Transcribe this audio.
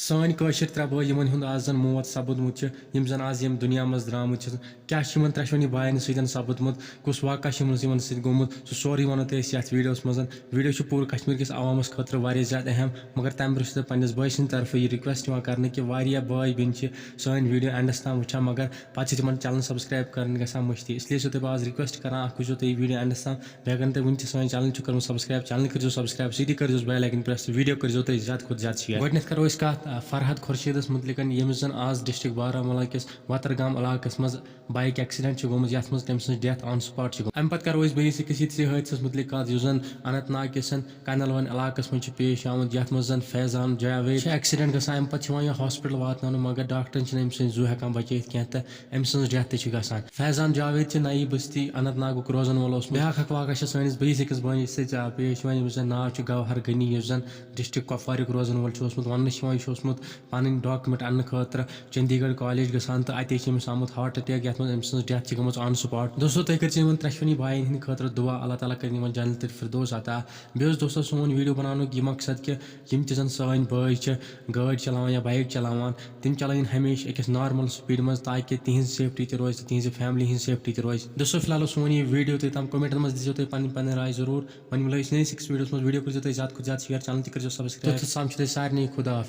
सान कशर त्रे boy Yemen आज जन मौत सपदमुत यम जन आज यम दुनिया मज द्रामुत क्या त्रेशवनी बायन सतन सपदमुत कुछ वाक़ा सत गोमुत सह सोरे वनो ये वीडियोस मज वीडियो पूरे कश्मीर किस अवामस खतर वारिया ज़्यादा अहम मगर तम ब्रोह पन्नस बाय सद तरफ यह रिक्वेस्ट कर कि वारिया बाय बेन सान वीडियो एंडस तम वुचान मगर पे तम चैनल सब्सक्राइब कर गसान मुश्ती इसलिए सो आज रिक्वेस्ट कर वुचो तुम वीडियो एंडस तम बे तुम वन सान चैनल कर सब्सक्राइब चैनल कर सब्सक्राइब सी कर बेल आइकन प्रेस वीडियो कर ज़्यादा खुद ज़्यादा शेयर गो करो कत फरहद खुर्शीदस मुतलिक यमिस जन आज डिस्ट्रिक्ट बारामूला किस वतरगाम इलाकस मज बाइक एक्सीडेंट गोमुत यथ मज तम सज डेथ ऑन स्पॉट अम पे करो बेस अकिस हादस मुतलिक कत जन अनंत नाग किस कनलवन इलाकस मज पेश आमुत यथ मज जन फैजान जावेद एक्सीडेंट गसान अम पे हॉस्पिटल वातन मगर डॉक्टरन अम सज जू हेकान बचित कह तो अम सज डेथ गसान फैजान जावेद नई बस्ती अनंत नागुक रोजन वोल ब्याक वाक़ा सैनिस बेस अकिस बनिस पेश यमिस जन नाव गवहर गनी यस जन डिस्ट्रिक्ट कुपवारिक रोजन वोल वन ओसमुत पन डॉक्यूमेंट अन्न खतर चंडीगढ़ कॉलेज गसान तो अत आमुत हार्ट अटैक ये अम सज डेथ गम ऑन स्पॉट दोस्तों तुम कर त्रेशवनी बायन हंद खतर दुआ अल्लाह ताला कर जन्नत फिरदौस अता बे दोस्तों सोन वीडियो बनाने यह मकसद कि यम तन सान बाय गाड़ी चलान या बाइक चलान तम चलान हमेशा अकिस नॉर्मल स्पीड मज ताकि तिहज सेफ्टी तोज तिहज फैमिली हज सेफ्टी तोज दोस्तों फिलहाल सोन यह वीडियो तम कमेंटन मज दीजिए तुम पन राय जरूर वन मिलो नई वीडियो कर ज़्यादा खुद ज़्यादा शेयर चैनल कर सब्सक्राइब तो सारे खुदा हाफिज़।